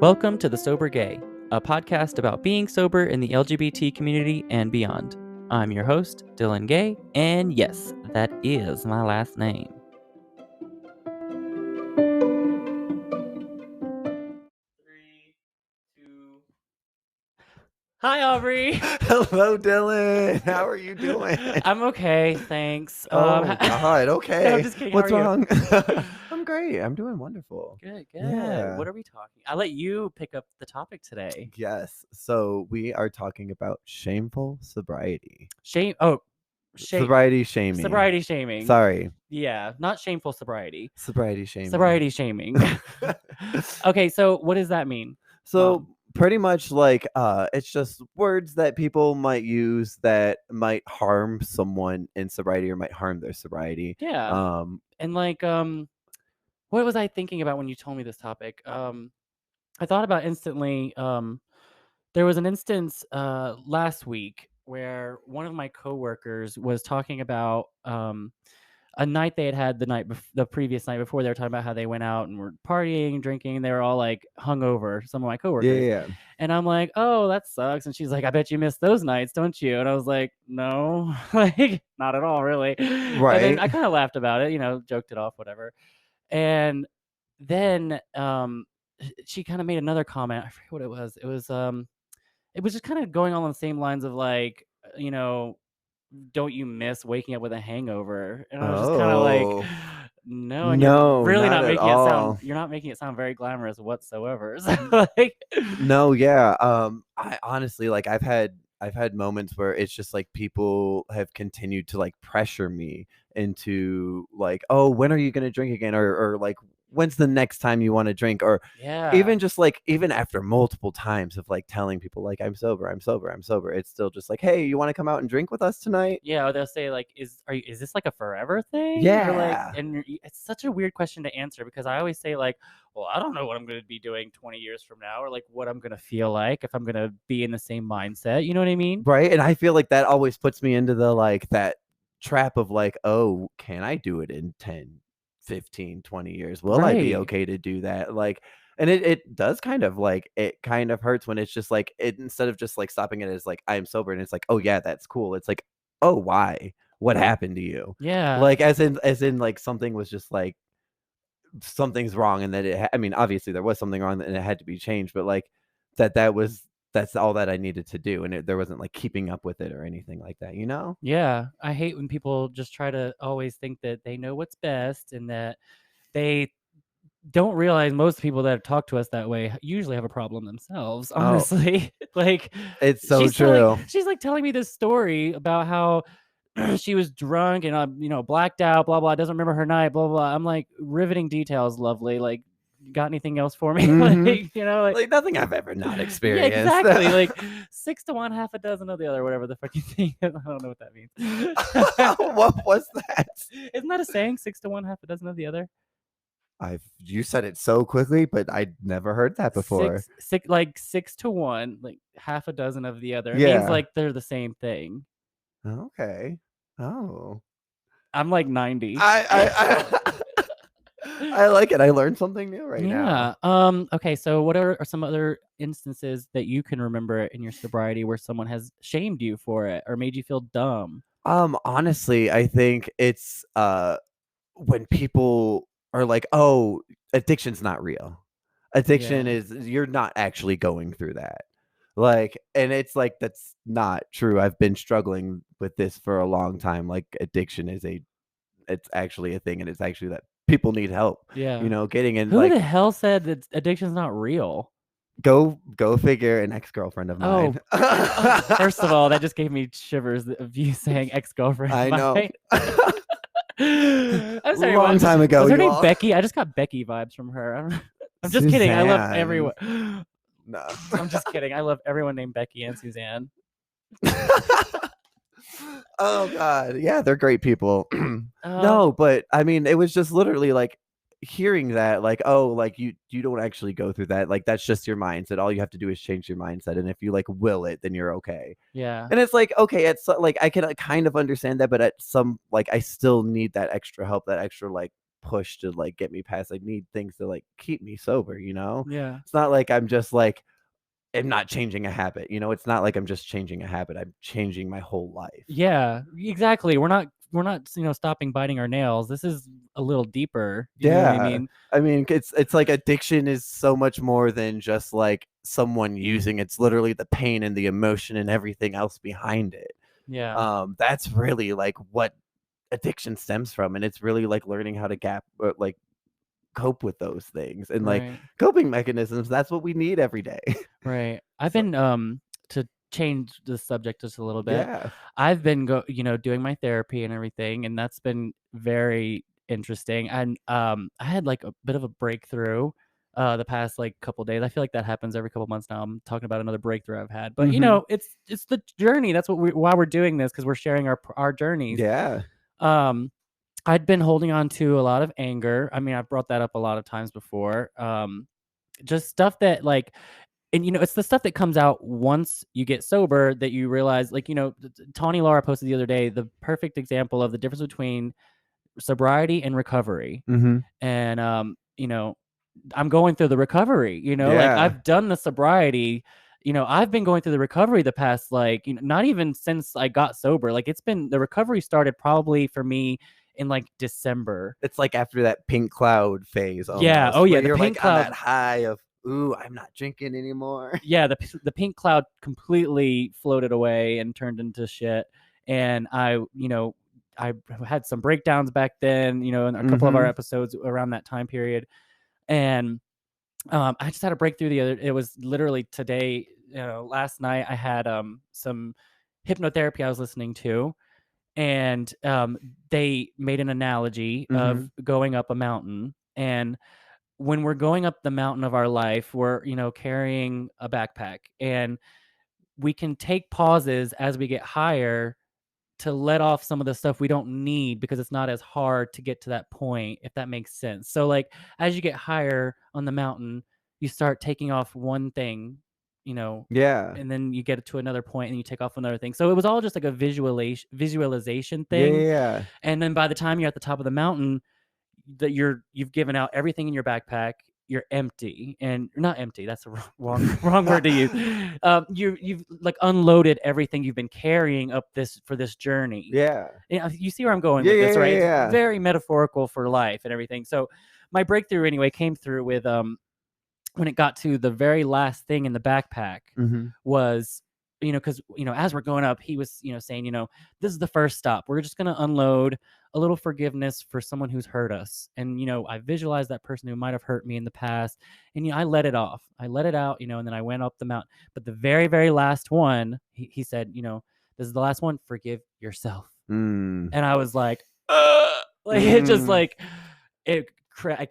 Welcome to The Sober Gay, a podcast about being sober in the LGBT community and beyond. I'm your host, Dillan Gay, and yes, that is my last name. Three, two. Hi, Aubrey. Hello, Dylan. How are you doing? I'm okay, thanks. Oh, God. Okay. No, I'm just kidding. What's How are wrong? I'm great. I'm doing wonderful. Good. Yeah. What are we talking? I'll let you pick up the topic today. Yes. So we are talking about shameful sobriety. Shame. Sobriety shaming. Sobriety shaming. Sorry. Yeah, not shameful sobriety. Sobriety shaming. Sobriety shaming. Okay, so what does that mean? So pretty much like it's just words that people might use that might harm someone in sobriety or might harm their sobriety. Yeah. And like what was I thinking about when you told me this topic? I thought about instantly there was an instance last week where one of my coworkers was talking about a night they had the previous night before. They were talking about how they went out and were partying, drinking, and they were all like hungover, some of my coworkers. Yeah. And I'm like, oh, that sucks. And she's like, I bet you miss those nights, don't you? And I was like, no, like not at all, really. Right. And then I kind of laughed about it, joked it off, whatever. And then she kind of made another comment. I forget what it was. It was just kind of going on the same lines of like, don't you miss waking up with a hangover? And I was just kind of like, no, and you're really not making it sound. You're not making it sound very glamorous whatsoever. So, like, no, yeah. I honestly like I've had moments where it's just like people have continued to like pressure me into like, oh, when are you gonna drink again, or like, when's the next time you want to drink, or even just like even after multiple times of like telling people like I'm sober, it's still just like, hey, you want to come out and drink with us tonight? Yeah, or they'll say like, is this like a forever thing? Yeah. Or like, and it's such a weird question to answer because I always say like, well, I don't know what I'm going to be doing 20 years from now, or like what I'm going to feel like if I'm going to be in the same mindset. You know what I mean? Right. And I feel like that always puts me into the like that trap of like, oh, can I do it in 10, 15, 20 years? Will I be okay to do that? Like, and it does kind of like, it kind of hurts when it's just like, it instead of just like stopping it as like, I'm sober, and it's like, oh yeah, that's cool. It's like, oh, why? What happened to you? Yeah. Like as in like something was just like, something's wrong, and that I mean, obviously there was something wrong and it had to be changed, but like that's all that I needed to do, and there wasn't like keeping up with it or anything like that, Yeah, I hate when people just try to always think that they know what's best and that they don't realize most people that talk to us that way usually have a problem themselves, honestly. Like, it's so true. She's like telling me this story about how she was drunk and blacked out, blah blah, doesn't remember her night, blah blah. I'm like, riveting details, lovely. Like, got anything else for me? Like nothing I've ever not experienced. Yeah, exactly. Like 6 to 1, half a dozen of the other, whatever the fucking thing is. I don't know what that means. What was that? Isn't that a saying? 6 to 1, half a dozen of the other. You said it so quickly, but I'd never heard that before. 6 to 1, like half a dozen of the other. It Yeah. means like they're the same thing. Okay. Oh. I'm like 90. I like it. I learned something new right now. Yeah. Okay, so what are some other instances that you can remember in your sobriety where someone has shamed you for it or made you feel dumb? Honestly, I think it's when people are like, oh, addiction's not real. Addiction is, you're not actually going through that. Like, and it's like, that's not true. I've been struggling with this for a long time. Like, addiction it's actually a thing, and it's actually that people need help. Yeah. Getting in. Who the hell said that addiction's not real? Go figure. An ex-girlfriend of mine. First of all, that just gave me shivers of you saying ex-girlfriend. I know. I'm sorry. Long time ago. Was her name Becky? I just got Becky vibes from her. I'm just kidding. I love everyone. No, I'm just kidding. I love everyone named Becky and Suzanne. Oh God, yeah, they're great people. No, but I mean, it was just literally like hearing that, like, oh, like you don't actually go through that. Like, that's just your mindset. All you have to do is change your mindset, and if you like will it, then you're okay. Yeah. And it's like, okay, it's like I can kind of understand that, but at some, like, I still need that extra help, that extra like push to like get me past. I need things to like keep me sober, you know? Yeah. It's not like I'm just like I'm not changing a habit, you know? It's not like I'm just changing a habit. I'm changing my whole life. Yeah, exactly. We're not, stopping biting our nails. This is a little deeper, you know what I Yeah. mean? I mean, it's like addiction is so much more than just like someone using. It's literally the pain and the emotion and everything else behind it. Yeah, That's really like what addiction stems from, and it's really like learning how to like cope with those things and like right. coping mechanisms. That's what we need every day. Right. I've So been to change the subject just a little bit. yeah. I've been doing my therapy and everything, and that's been very interesting. And I had like a bit of a breakthrough the past like couple days. I feel like that happens every couple months now. I'm talking about another breakthrough I've had. But Mhm. it's the journey. That's what we why we're doing this, because we're sharing our journeys. Yeah. Um I'd been holding on to a lot of anger. I mean, I've brought that up a lot of times before. Just stuff that like, and it's the stuff that comes out once you get sober that you realize, like, Tawny Laura posted the other day the perfect example of the difference between sobriety and recovery. Mhm. And I'm going through the recovery, like Yeah. I've done the sobriety. I've been going through the recovery the past, like, not even since I got sober. Like, it's been, the recovery started probably for me in like December. It's like after that pink cloud phase Yeah. Oh almost, where yeah, the you're like pink on that cloud. high of, "Ooh, I'm not drinking anymore." Yeah, the pink cloud completely floated away and turned into shit. And I had some breakdowns back then, in a couple of our Mhm. episodes around that time period. And I just had a breakthrough it was literally today, last night I had some hypnotherapy I was listening to, and they made an analogy of Mhm. going up a mountain. And when we're going up the mountain of our life, we're, carrying a backpack, and we can take pauses as we get higher to let off some of the stuff we don't need, because it's not as hard to get to that point, if that makes sense. So like, as you get higher on the mountain, you start taking off one thing, you know, Yeah. and then you get to another point and you take off another thing. So it was all just like a visualization Yeah, thing. yeah, yeah. And then by the time you're at the top of the mountain, that you've given out everything in your backpack, you're empty. And you're not empty, that's the wrong word to use. You've like unloaded everything you've been carrying up this journey. Yeah. You see where I'm going Yeah, with yeah, this, yeah, right? It's yeah. very metaphorical for life and everything. So my breakthrough anyway came through with when it got to the very last thing in the backpack. Mhm. Was, because, as we're going up, he was, saying, this is the first stop. We're just going to unload a little forgiveness for someone who's hurt us. And, I visualized that person who might have hurt me in the past. And, I let it off. I let it out, and then I went up the mountain. But the very, very last one, he said, this is the last one, forgive yourself. Mm. And I was like, like it just Mm. like it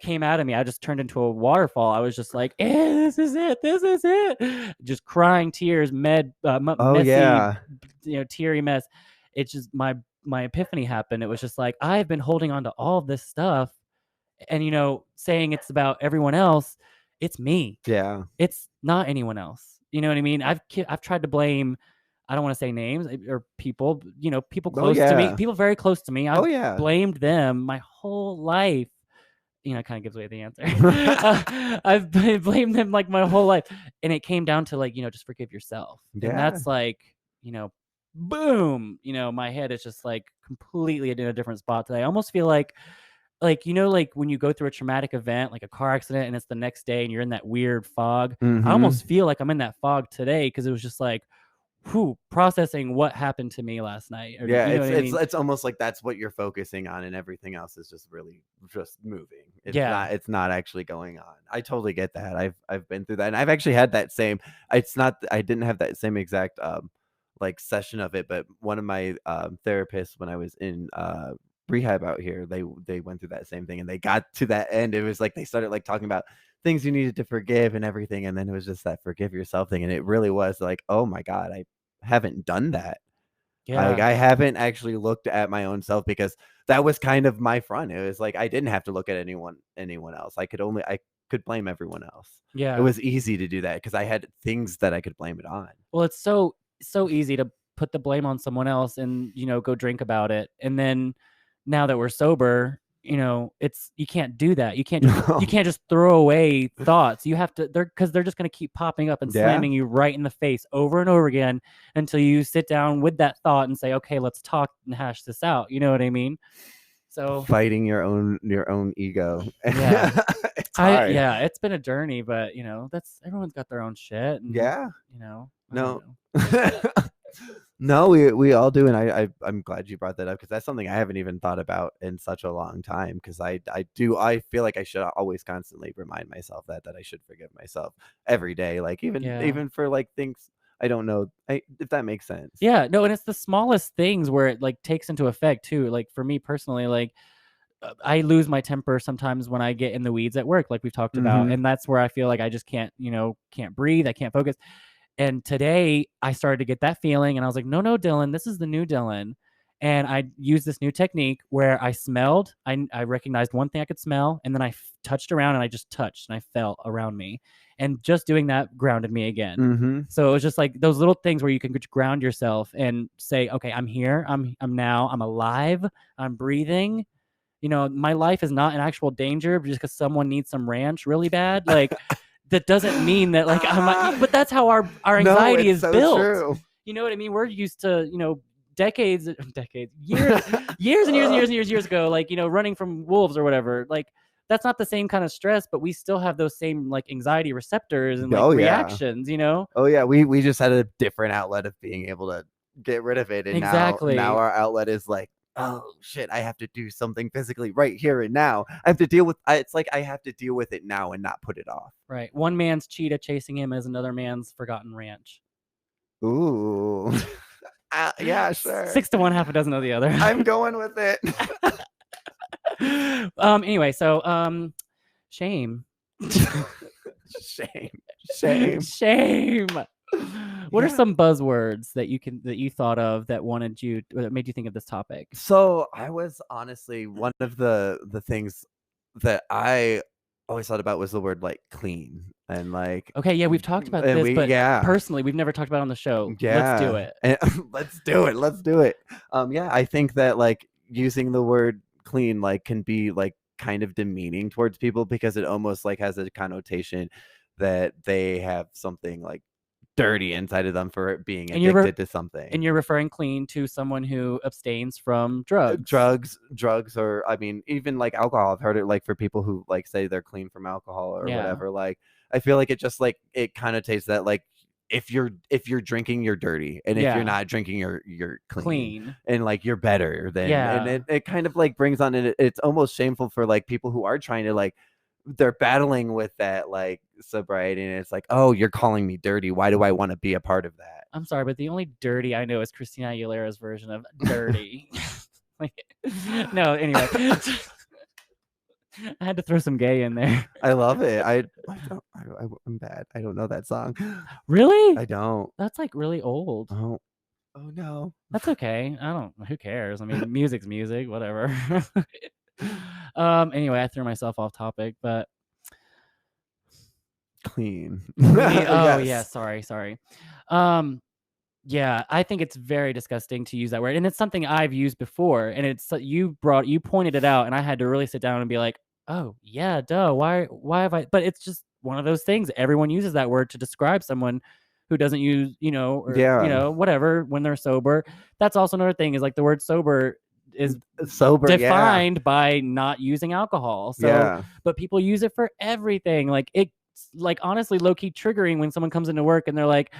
came out of me. I just turned into a waterfall. I was just like, this is it. This is it. Just crying tears, Oh, messy, yeah. teary mess. It's just my epiphany happened. It was just like, I've been holding on to all of this stuff, and saying it's about everyone else. It's me. Yeah. It's not anyone else. You know what I mean? I've tried to blame, I don't want to say names or people, people Oh, close to me, yeah. people very close to me. Oh, I've yeah. blamed them my whole life. It kind of gives away the answer. I've blamed them like my whole life. And it came down to like, just forgive yourself. And Yeah. that's like, boom, my head is just like completely in a different spot today. I almost feel like, like when you go through a traumatic event, like a car accident, and it's the next day and you're in that weird fog. I Mhm. almost feel like I'm in that fog today, because it was just like, whew, processing what happened to me last night. Or Yeah, you know what I mean? it's almost like that's what you're focusing on, and everything else is just really just moving. Yeah. It's not actually going on. I totally get that. I've been through that, and I've actually had that same. It's not. I didn't have that same exact like session of it, but one of my therapists when I was in rehab out here, they went through that same thing, and they got to that end. It was like they started like talking about things you needed to forgive and everything, and then it was just that forgive yourself thing, and it really was like, oh my god, I haven't done that. Like, Yeah. I haven't actually looked at my own self, because that was kind of my front. It was like I didn't have to look at anyone else. I could blame everyone else. It Yeah. was easy to do that because I had things that I could blame it on. Well, it's so easy to put the blame on someone else and, go drink about it. And then now that we're sober, you can't do that. You can't No. just throw away thoughts. You have to, because they're just going to keep popping up and Yeah. slamming you right in the face over and over again until you sit down with that thought and say, okay, let's talk and hash this out. You know what I mean? So Fighting your own ego. yeah, It's hard. yeah, it's been a journey, but that's, everyone's got their own shit, and Yeah. I don't No. know. No, we all do, and I'm glad you brought that up, because that's something I haven't even thought about in such a long time. Because I feel like I should always constantly remind myself that I should forgive myself every day, like Yeah. even for like things I don't know, if that makes sense. Yeah, no, and it's the smallest things where it like takes into effect too. Like for me personally, like I lose my temper sometimes when I get in the weeds at work, like we've talked about, Mm-hmm. and that's where I feel like I just can't breathe, I can't focus. And today I started to get that feeling, and I was like, no, no, Dylan, this is the new Dylan. And I used this new technique where I smelled, I recognized one thing I could smell, and then I touched around, and I just touched and I felt around me. And just doing that grounded me again. Mm-hmm. So it was just like those little things where you can ground yourself and say, okay, I'm here, I'm now, I'm alive, I'm breathing. My life is not in actual danger just because someone needs some ranch really bad. Like, that doesn't mean that like but that's how our No, anxiety it's is so built. true. You know what I mean? We're used to, decades, years, years and years and years and years ago, like, running from wolves or whatever. Like, that's not the same kind of stress, but we still have those same like anxiety receptors and like Oh yeah. reactions. Oh yeah, we just had a different outlet of being able to get rid of it, and now Exactly. our outlet is like, oh shit, I have to do something physically right here and now. I have to deal with. It's like I have to deal with it now and not put it off. Right. One man's cheetah chasing him is another man's forgotten ranch. Ooh, yeah, sure. 6 to 1, half a dozen of the other. I'm going with it. Anyway, so shame. Shame, shame. Shame. What are Yeah. some buzzwords that you thought of that made you think of this topic? So I was honestly, one of the things that I always thought about was the word like clean, and like, Okay, yeah, we've talked about and this, we but yeah. personally, we've never talked about it on the show. Let's do Yeah. it. And let's do it. Let's do it. Yeah, I think that like using the word clean like can be like kind of demeaning towards people, because it almost like has a connotation that they have something like dirty inside of them for it being And you're addicted to something. and you're referring clean to someone who abstains from drugs. Drugs, or I mean, even like alcohol. I've heard it like for people who like say they're clean from alcohol or Yeah. whatever. Like, I feel like it just like it connotates that like if you're drinking, you're dirty, and if you're Yeah. not drinking, you're clean, Clean. and like you're better than. And Yeah. it kind of like brings on it. It's almost shameful for like people who are trying to like, they're battling with that like sobriety, and it's like, oh, you're calling me dirty. Why do I want to be a part of that? I'm sorry, but the only dirty I know is Christina Aguilera's version of dirty. Like, no, anyway. I had to throw some gay in there. I love it. I'm bad. I don't know that song. Really? I don't. That's like really old. Oh no. That's okay. I don't. Who cares? I mean, music's music. Whatever. Anyway, I threw myself off topic, but Clean. oh yeah, Yes. sorry. Yeah, I think it's very disgusting to use that word, and it's something I've used before, and it's you pointed it out, and I had to really sit down and be like, oh yeah, duh. Why have I? But it's just one of those things. Everyone uses that word to describe someone who doesn't use, or Yeah. whatever when they're sober. That's also another thing, is like the word sober is Sober. defined by not using alcohol. So, Yeah. but people use it for everything. Like, it's like honestly low key triggering when someone comes into work and they're like,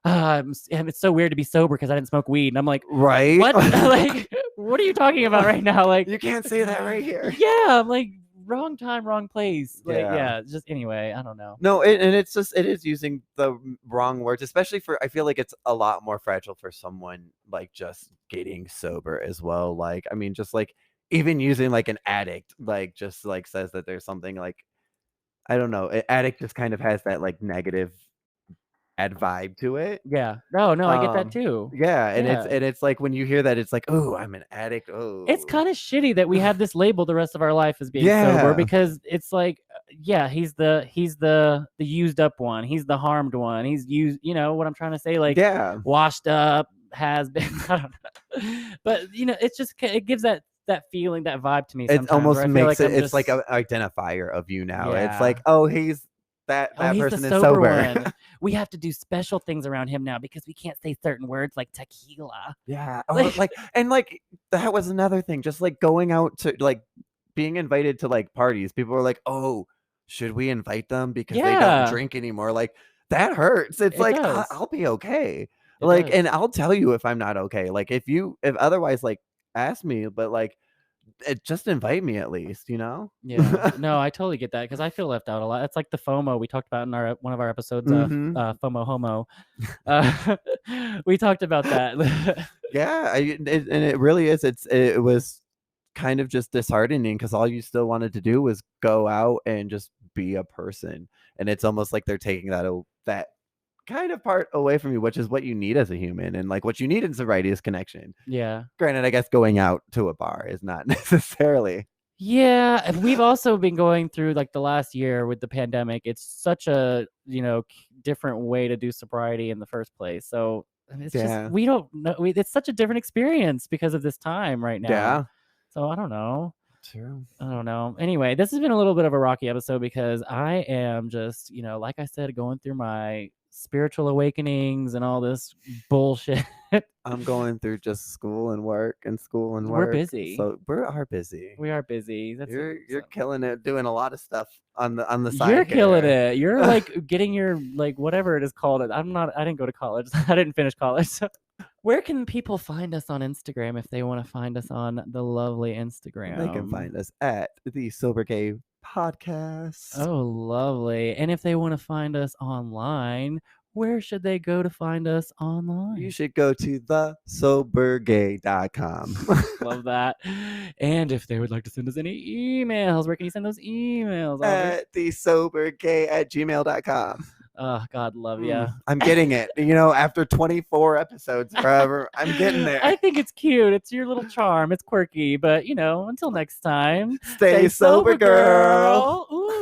it's so weird to be sober because I didn't smoke weed. And I'm like, Right. what? Like, what are you talking about right now? Like, You can't say that right here. yeah, I'm like, wrong time, wrong place. Like, Yeah. yeah, just anyway, I don't know. No, and it's just, it is using the wrong words, especially for, I feel like it's a lot more fragile for someone like just getting sober as well. Like, I mean, just like even using like an addict, like just like says that there's something like, I don't know, an addict just kind of has that like negative ad vibe to it. Yeah. No, I get that too. Yeah, and Yeah. it's like when you hear that, it's like, oh, I'm an addict. It's Oh, kind of shitty that we have this label the rest of our life as being Yeah. sober, because it's like, yeah, he's the used up one. He's the harmed one. He's used, you know what I'm trying to say? Like, yeah, washed up, has been, I don't know. But, it's just, it gives that that feeling, that vibe to me It sometimes where almost I feel makes like it I'm it's like just an identifier of you now. It's yeah. like, "Oh, he's Oh, that he's the person is sober sober." one. We have to do special things around him now because we can't say certain words like tequila. Yeah, or, Like, like and, like, that was another thing, just, like, going out to like, being invited to, like, parties. People were like, "Oh, should we invite them because they don't yeah, drink anymore?" Like, that hurts. It's it like, does. I'll be okay. It Like, does. and I'll tell you if I'm not okay. Like, if otherwise, like, ask me, but, like, just invite me at least, you know? Yeah. No, I totally get that because I feel left out a lot. It's like the FOMO we talked about in our one of our episodes, Mhm. FOMO homo. Uh, we talked about that. Yeah, and it really is. It was kind of just disheartening because all you still wanted to do was go out and just be a person, and it's almost like they're taking that kind of part away from you, which is what you need as a human, and, like, what you need in sobriety is connection. Yeah. Granted, I guess going out to a bar is not necessarily. Yeah, and we've also been going through like the last year with the pandemic. It's such a, different way to do sobriety in the first place. So it's just Yeah. we don't know. It's such a different experience because of this time right now. Yeah. So I don't know. True. I don't know. Anyway, this has been a little bit of a rocky episode because I am just, like I said, going through my spiritual awakenings and all this bullshit. I'm going through just school and work and school and We're work, busy. so we are busy. We are busy. You're killing it doing a lot of stuff on the You're side killing here. it. You're like getting your like whatever it is called. I didn't go to college. I didn't finish college. So. Where can people find us on Instagram if they want to find us on the lovely They can Instagram? find us at the Sober Gay Podcast. Oh, lovely. And if they want to find us online, where should they go to find us You online? should go to thesobergay.com. Love that. And if they would like to send us any emails, where can you send those emails, Aubrey? At thesobergay@gmail.com. Oh, God love ya. I'm getting it. After 24 episodes forever, I'm getting I there. think it's cute. It's your little charm. It's quirky, but until next time, Stay stay sober, sober, girl. girl. Ooh.